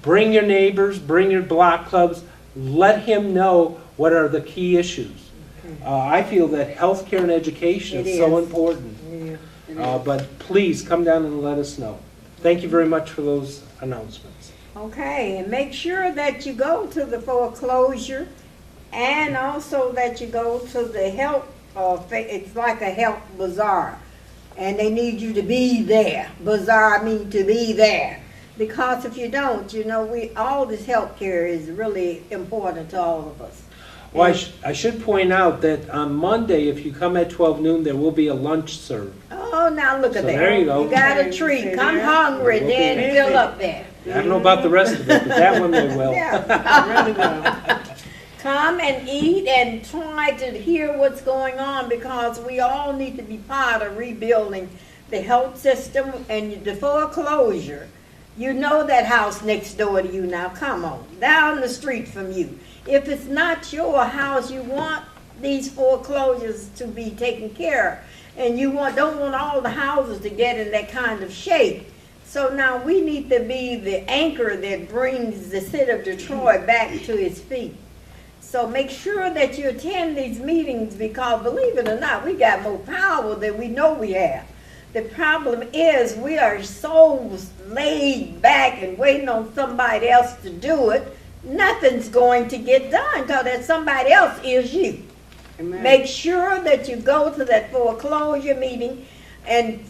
Bring your neighbors, bring your block clubs. Let him know what are the key issues. I feel that healthcare and education is so important. Yeah. But please come down and let us know. Thank you very much for those announcements. Okay, and make sure that you go to the foreclosure and also that you go to the health, it's like a health bazaar. And they need you to be there. Bazaar, I mean to be there. Because if you don't, you know, all this health care is really important to all of us. Well, I should point out that on Monday, if you come at 12 noon, there will be a lunch served. Oh, now look at So that. there you go. You got a treat. Come hungry, then fill up there. I don't know about the rest of it, but that one they will. Yeah. Come and eat and try to hear what's going on, because we all need to be part of rebuilding the health system and the foreclosure. You know that house next door to you now. Come on, down the street from you. If it's not your house, you want these foreclosures to be taken care of. And you don't want all the houses to get in that kind of shape. So now we need to be the anchor that brings the city of Detroit back to its feet. So make sure that you attend these meetings, because believe it or not, we got more power than we know we have. The problem is we are so laid back and waiting on somebody else to do it. Nothing's going to get done, because that somebody else is you. Amen. Make sure that you go to that foreclosure meeting and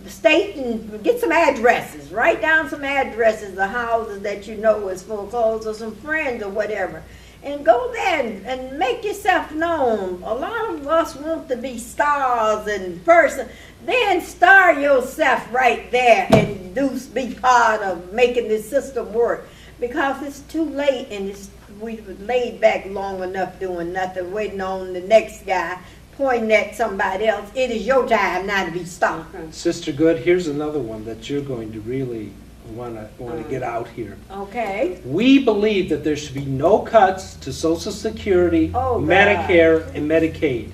state and get some addresses. Write down some addresses, the houses that you know is foreclosed, or some friends or whatever. And go there and make yourself known. A lot of us want to be stars in person. Then star yourself right there and be part of making this system work. Because it's too late, and we've laid back long enough doing nothing, waiting on the next guy, pointing at somebody else. It is your time now to be stopped. Sister Good, here's another one that you're going to really want to get out here. Okay. We believe that there should be no cuts to Social Security, Oh, God. Medicare, and Medicaid.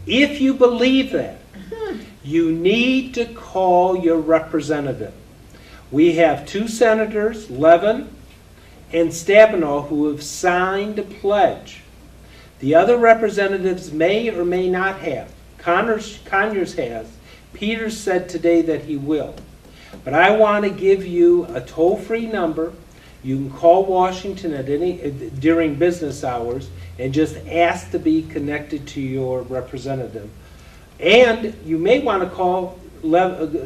If you believe that, you need to call your representative. We have 2 senators, Levin and Stabenow, who have signed a pledge. The other representatives may or may not have. Conyers has. Peters said today that he will. But I want to give you a toll-free number. You can call Washington at during business hours and just ask to be connected to your representative. And you may want to call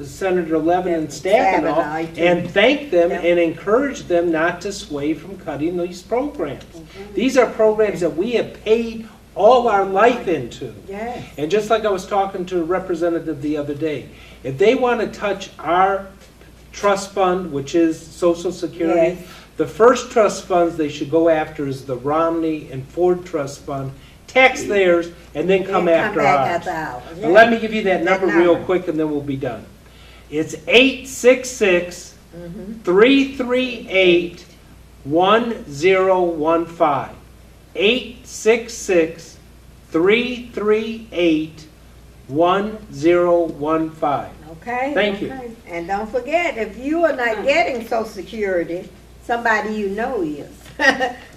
Senator Levin and Stabenow and thank them and encourage them not to sway from cutting these programs. These are programs that we have paid all our life into. Yes. And just like I was talking to a representative the other day, if they want to touch our trust fund, which is Social Security, Yes. the first trust funds they should go after is the Romney and Ford Trust Fund. Tax theirs, and then come after ours. Yeah. Let me give you that number real quick, and then we'll be done. It's 866-338-1015. 866-338-1015. Okay. Thank you. And don't forget, if you are not getting Social Security, somebody you know is.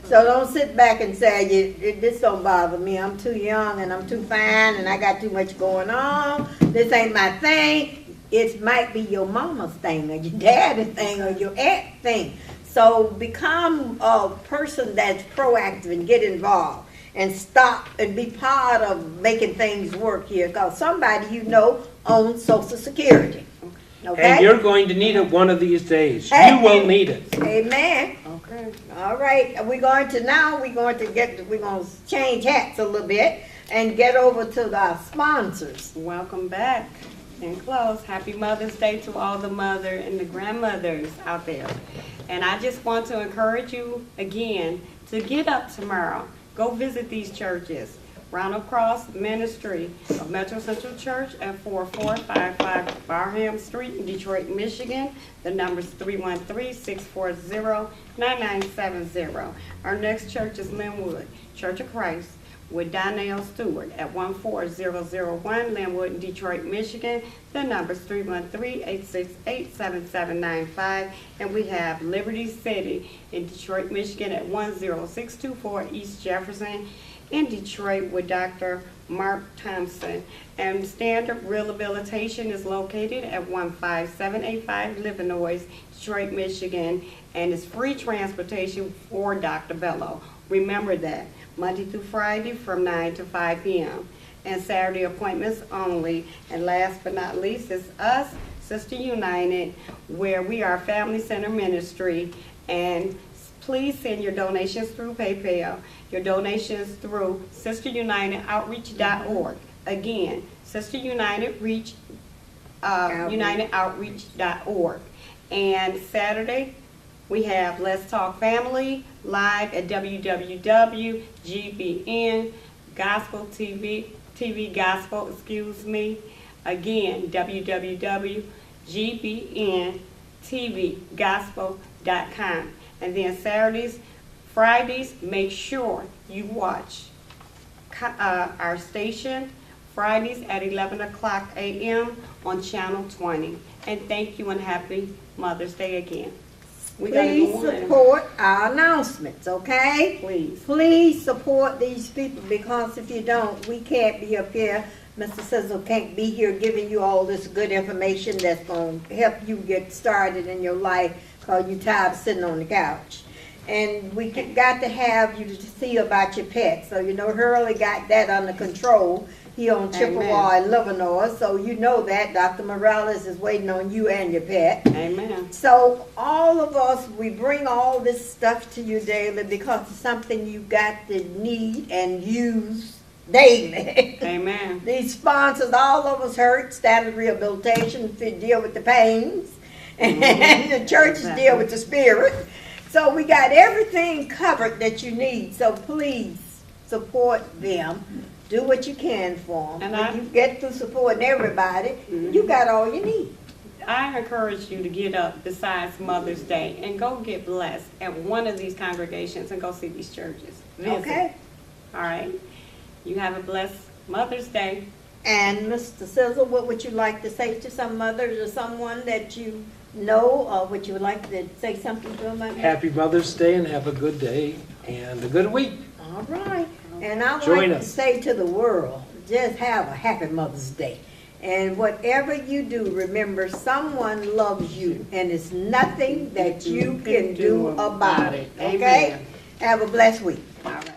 So don't sit back and say, this don't bother me. I'm too young and I'm too fine and I got too much going on. This ain't my thing. It might be your mama's thing or your daddy's thing or your aunt's thing. So become a person that's proactive and get involved and stop and be part of making things work here, because somebody you know owns Social Security. Okay? And you're going to need it one of these days. Hey. You will need it. Amen. Okay. All right, we're going to change hats a little bit and get over to our sponsors. Welcome back. And close. Happy Mother's Day to all the mother and the grandmothers out there. And I just want to encourage you again to get up tomorrow. Go visit these churches. Ronald Cross Ministry of Metro Central Church at 4455 Barham Street in Detroit, Michigan. The number is 313-640-9970. Our next church is Linwood Church of Christ with Donnell Stewart at 14001 Linwood in Detroit, Michigan. The number is 313-868-7795. And we have Liberty City in Detroit, Michigan at 10624 East Jefferson in Detroit with Dr. Mark Thompson. And Standard Rehabilitation is located at 15785 Livernois, Detroit, Michigan, and it's free transportation for Dr. Bello. Remember that, Monday through Friday from 9 to 5 p.m. and Saturday appointments only. And last but not least is us, Sister United, where we are a family center ministry. And please send your donations through PayPal, your donations through SisterUnitedOutreach.org. Again, UnitedOutreach.org. And Saturday, we have Let's Talk Family live at www.gbn Gospel TV Gospel, Again, www.gbntvgospel.com. And then Saturdays, Fridays, make sure you watch our station Fridays at 11 o'clock a.m. on Channel 20. And thank you and happy Mother's Day again. Please support our announcements, okay? Please. Please support these people, because if you don't, we can't be up here. Mr. Sizzle can't be here giving you all this good information that's going to help you get started in your life, because you're tired of sitting on the couch. And we got to have you to see about your pet. So, you know, Hurley got that under control. He on Chippewa and Livernois, so you know that. Dr. Morales is waiting on you and your pet. Amen. So all of us, we bring all this stuff to you daily because it's something you got to need and use daily. Amen. These sponsors, all of us hurt. Standard Rehabilitation deal with the pains, and the churches deal with the spirit. So we got everything covered that you need. So please support them. Do what you can for them. And when you get through supporting everybody, you got all you need. I encourage you to get up besides Mother's Day and go get blessed at one of these congregations and go see these churches. Visit. Okay. All right. You have a blessed Mother's Day. And Mr. Sizzle, what would you like to say to some mothers or someone that you know, or would you like to say something to them? Happy Mother's Day and have a good day and a good week. All right. And I would Join like us. to say to the world, just have a happy Mother's Day. And whatever you do, remember someone loves you, and it's nothing that you can do about it. Okay? Amen. Have a blessed week. All right.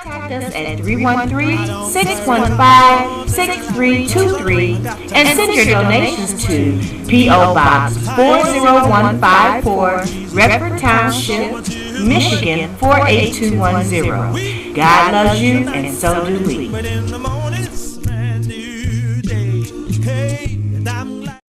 Contact us at 313-615-6323 and send your donations to P.O. Box 40154, Redford Township, Michigan 48210. God loves you, and so do we. But in the morning, it's a brand new day. Hey, and I'm glad.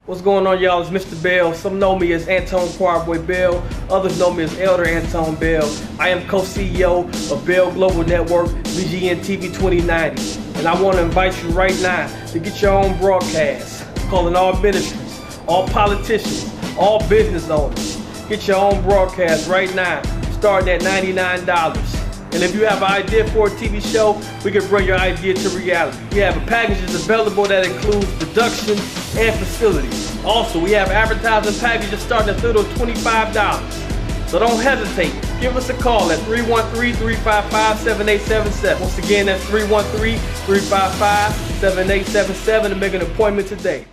What's going on, y'all? It's Mr. Bell. Some know me as Antone Quarboy Bell. Others know me as Elder Antone Bell. I am co-CEO of Bell Global Network, BGN TV 2090. And I want to invite you right now to get your own broadcast, calling all ministries, all politicians, all business owners. Get your own broadcast right now, starting at $99. And if you have an idea for a TV show, we can bring your idea to reality. We have packages available that includes production and facilities. Also, we have advertising packages starting at little $25. So don't hesitate. Give us a call at 313-355-7877. Once again, that's 313-355-7877 to make an appointment today.